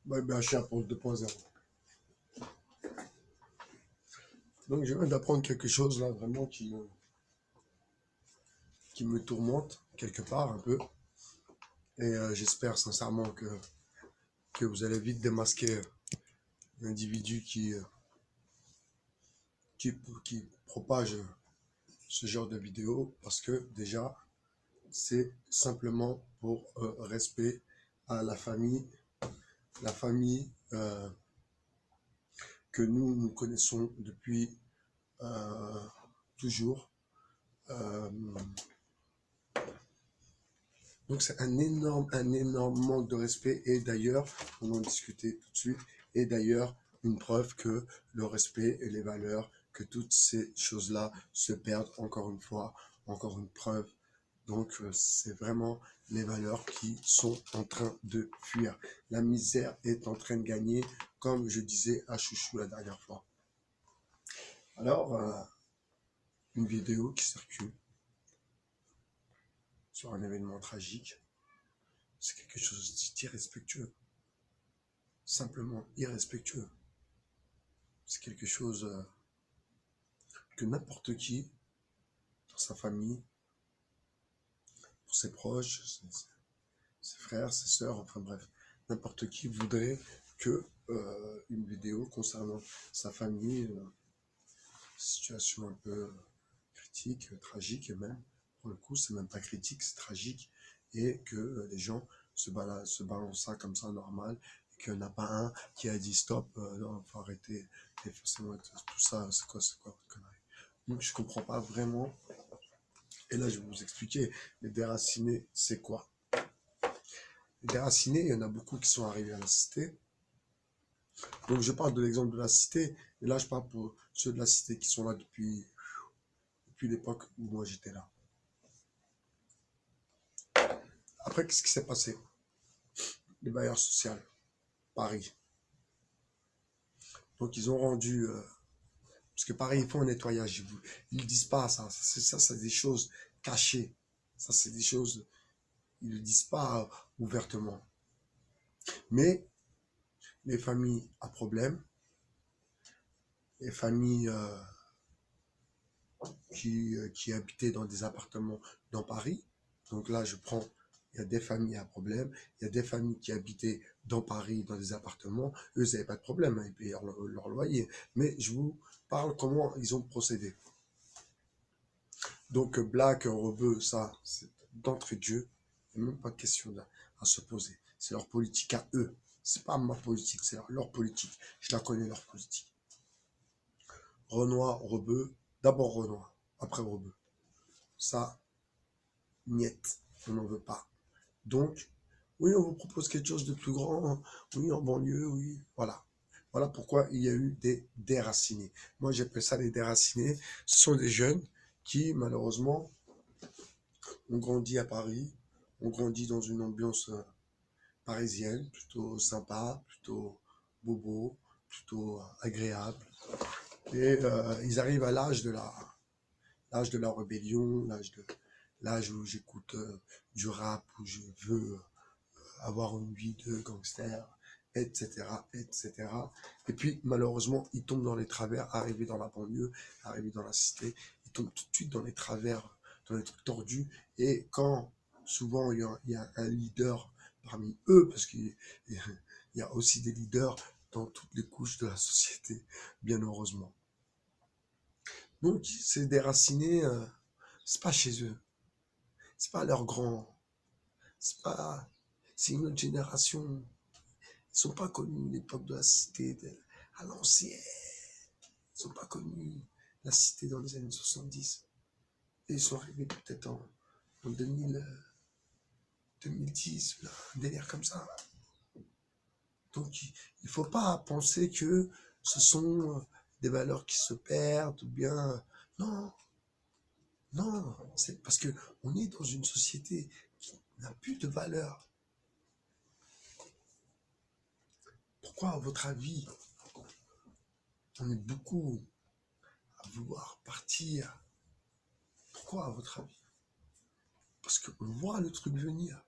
Ouais, ben, chien pour le 2.0. Donc, je viens d'apprendre quelque chose là, vraiment qui me tourmente quelque part un peu. Et j'espère sincèrement que vous allez vite démasquer l'individu qui, qui propage ce genre de vidéos parce que déjà, c'est simplement pour respect à la famille que nous connaissons depuis euh, toujours. Euh, donc c'est un énorme manque de respect et d'ailleurs, on en discutait tout de suite, et d'ailleurs une preuve que le respect et les valeurs, que toutes ces choses-là se perdent encore une fois, encore une preuve. Donc c'est vraiment les valeurs qui sont en train de fuir. La misère est en train de gagner, comme je disais à Chouchou la dernière fois. Alors, une vidéo qui circule sur un événement tragique, c'est quelque chose d'irrespectueux. Simplement irrespectueux. C'est quelque chose que n'importe qui, dans sa famille, pour ses proches, ses frères, ses sœurs, enfin bref, n'importe qui voudrait que une vidéo concernant sa famille, situation un peu critique, tragique même. Pour le coup, c'est même pas critique, c'est tragique. Et que les gens se balancent ça comme ça normal. Et qu'il n'y en a pas un qui a dit stop, non, faut arrêter. Et forcément, tout ça, c'est quoi votre connerie. Donc je comprends pas vraiment. Et là, je vais vous expliquer. Les déracinés, c'est quoi? Les déracinés, il y en a beaucoup qui sont arrivés à la cité. Donc je parle de l'exemple de la cité. Et là, je parle pour ceux de la cité qui sont là depuis l'époque où moi j'étais là. Après, qu'est-ce qui s'est passé? Les bailleurs sociaux, Paris. Donc ils ont rendu, parce que Paris, ils font un nettoyage. Ils ne disent pas ça. Ça, c'est des choses cachées. Ça, c'est des choses, ils ne le disent pas ouvertement. Mais les familles à problème, les familles qui habitaient dans des appartements dans Paris. Donc là, il y a des familles à problème, il y a des familles qui habitaient dans Paris, dans des appartements. Eux, ils n'avaient pas de problème, hein, ils payaient leur loyer. Mais je vous parle comment ils ont procédé. Donc, Black, Rebeu, ça, c'est d'entrée de jeu. Il n'y a même pas de question à se poser. C'est leur politique à eux. C'est pas ma politique, c'est leur politique. Je la connais, leur politique. Renoir, Rebeu, d'abord Renoir, après Rebeu. Ça, niet, on n'en veut pas. Donc, oui, on vous propose quelque chose de plus grand, hein. Oui, en banlieue, oui, voilà. Voilà pourquoi il y a eu des déracinés. Moi, j'appelle ça des déracinés. Ce sont des jeunes qui, malheureusement, ont grandi à Paris, ont grandi dans une ambiance parisienne, plutôt sympa, plutôt bobo, plutôt agréable. Et ils arrivent à l'âge de la rébellion, l'âge où j'écoute du rap, où je veux avoir une vie de gangster, etc., etc. Et puis, malheureusement, ils tombent dans les travers, arrivés dans la banlieue, arrivés dans la cité, ils tombent tout de suite dans les travers, dans les trucs tordus. Et quand, souvent, il y a un leader parmi eux, parce qu'il y a aussi des leaders dans toutes les couches de la société, bien heureusement. Donc, c'est déraciné, c'est pas chez eux, c'est pas leurs grands, c'est pas, c'est une autre génération. Ils sont pas connus l'époque de la cité à l'ancienne. Ils sont pas connus la cité dans les années 70. Et ils sont arrivés peut-être en 2000, 2010, là, un délire comme ça. Donc il faut pas penser que ce sont des valeurs qui se perdent ou bien... Non, non, c'est parce que on est dans une société qui n'a plus de valeurs. Pourquoi, à votre avis, on est beaucoup à vouloir partir? Pourquoi, à votre avis? Parce qu'on voit le truc venir.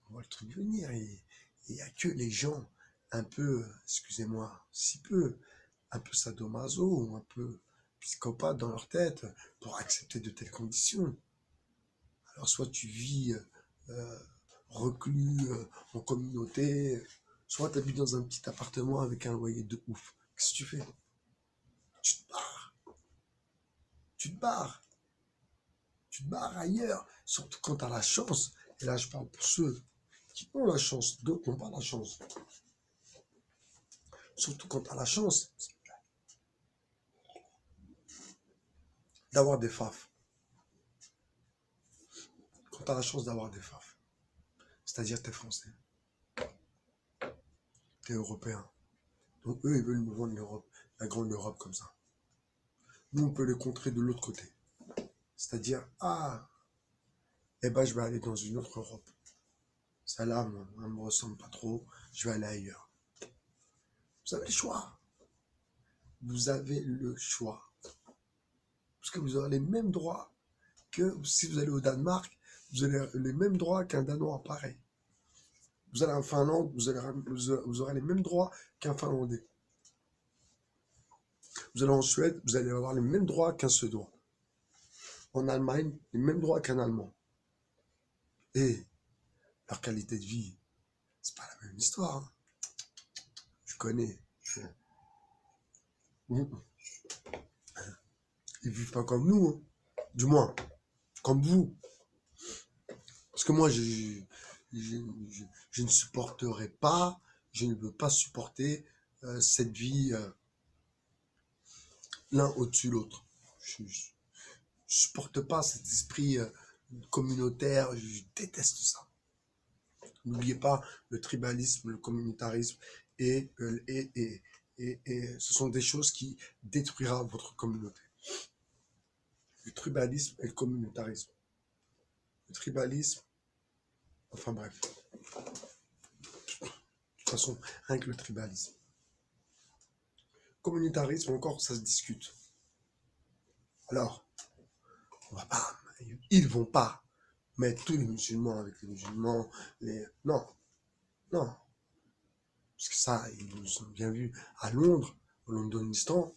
On voit le truc venir et Il n'y a que les gens un peu, excusez-moi, si peu, un peu sadomaso ou un peu psychopathes dans leur tête pour accepter de telles conditions. Alors soit tu vis euh, reclus en communauté, soit tu habites dans un petit appartement avec un loyer de ouf. Qu'est-ce que tu fais? Tu te barres, tu te barres, tu te barres ailleurs, surtout quand tu as la chance. Et là, je parle pour ceux qui ont la chance, d'autres n'ont pas la chance. Surtout quand tu as la chance d'avoir des faf. Quand tu as la chance d'avoir des faf, c'est-à-dire t'es français, t'es européen. Donc eux, ils veulent nous vendre l'Europe, la grande Europe comme ça. Nous, on peut les contrer de l'autre côté. C'est-à-dire, ah, eh ben, je vais aller dans une autre Europe. Celle-là, moi, elle me ressemble pas trop, je vais aller ailleurs. Vous avez le choix. Vous avez le choix. Parce que vous aurez les mêmes droits que si vous allez au Danemark, vous avez les mêmes droits qu'un Danois, pareil. Vous allez en Finlande, vous aurez les mêmes droits qu'un Finlandais. Vous allez en Suède, vous allez avoir les mêmes droits qu'un Suédois. En Allemagne, les mêmes droits qu'un Allemand. Et leur qualité de vie, c'est pas la même histoire. Hein. Je connais. Ils vivent pas comme nous. Hein. Du moins, comme vous. Parce que moi, je ne supporterai pas, je ne veux pas supporter cette vie l'un au-dessus de l'autre. Je ne supporte pas cet esprit communautaire, je déteste ça. N'oubliez pas le tribalisme, le communautarisme, et, euh, et, et, et ce sont des choses qui détruira votre communauté. Le tribalisme et le communautarisme. Le tribalisme, enfin bref. De toute façon, rien que le tribalisme. Communautarisme, encore, ça se discute. Alors, on va pas, ils vont pas mettre tous les musulmans avec les musulmans, non, non. Parce que ça, ils nous ont bien vu à Londres, au Londonistan,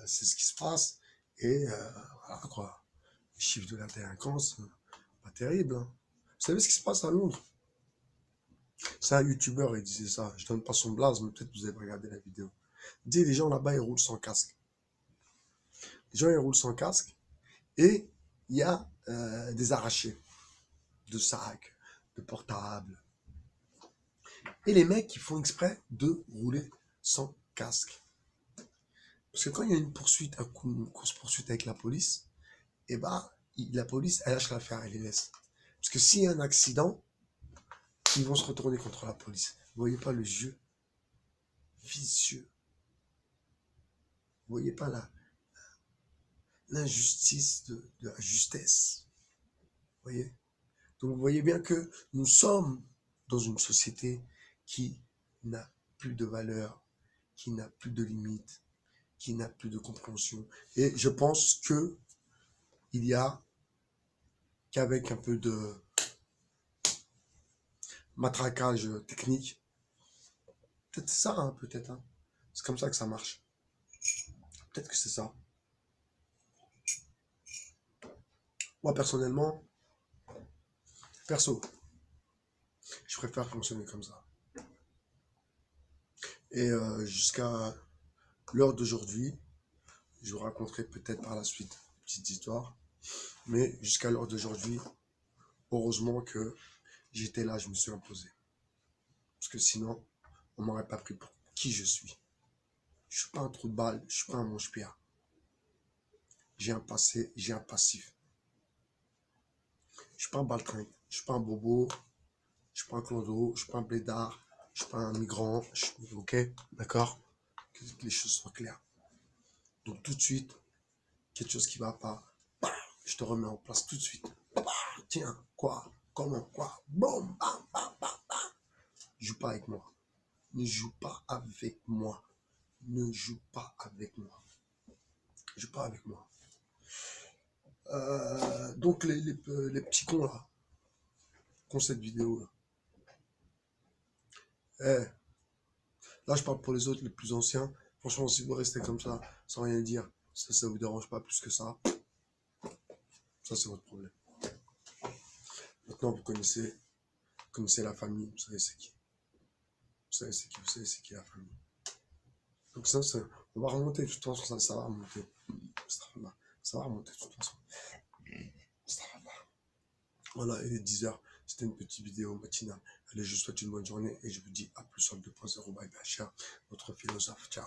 c'est ce qui se passe. Et voilà quoi. Les chiffres de la délinquance, pas terrible. Hein. Vous savez ce qui se passe à Londres? C'est un youtubeur, il disait ça. Je donne pas son blaze, mais peut-être que vous avez regardé la vidéo. Il dit les gens là-bas, ils roulent sans casque. Les gens, ils roulent sans casque. Et il y a des arrachés de sacs, de portables. Et les mecs, ils font exprès de rouler sans casque. Parce que quand il y a une poursuite, une course-poursuite avec la police, et bah, la police, elle lâche l'affaire, elle les laisse. Parce que s'il y a un accident, ils vont se retourner contre la police. Vous voyez pas le jeu vicieux. Vous voyez pas l'injustice de la justesse. Vous voyez? Donc vous voyez bien que nous sommes dans une société qui n'a plus de valeur, qui n'a plus de limites, qui n'a plus de compréhension. Et je pense que il y a qu'avec un peu de matraquage technique, peut-être ça, hein, peut-être. Hein. C'est comme ça que ça marche. Peut-être que c'est ça. Moi, personnellement, perso, je préfère fonctionner comme ça. Et jusqu'à l'heure d'aujourd'hui, je vous raconterai peut-être par la suite une petite histoire. Mais jusqu'à l'heure d'aujourd'hui, heureusement que j'étais là, je me suis imposé. Parce que sinon, on m'aurait pas pris pour qui je suis. Je suis pas un trou de balle, je suis pas un manche-pierre. J'ai un passé, j'ai un passif. Je suis pas un baltringue, je suis pas un bobo, je suis pas un clodo, je suis pas un blédard, je suis pas un migrant, ok, d'accord? Que les choses soient claires. Donc tout de suite, quelque chose qui va pas, je te remets en place tout de suite. Tiens, quoi? Comment? Quoi? Boum, bam, bam, bam, bam. Joue pas avec moi. Ne joue pas avec moi. Ne joue pas avec moi. Joue pas avec moi. Donc les petits cons là, qui ont cette vidéo là, Eh, là, je parle pour les autres, les plus anciens. Franchement, si vous restez comme ça, sans rien dire, ça vous dérange pas plus que ça c'est votre problème. Maintenant, vous connaissez la famille, vous savez c'est qui. Vous savez c'est qui la famille. Donc ça, on va remonter, de toute façon, ça va remonter. Ça va remonter, de toute façon. Voilà, il est 10 heures. C'était une petite vidéo matinale. Allez, je vous souhaite une bonne journée et je vous dis à plus sur le 2.0. Bye bye, cher, votre philosophe. Ciao.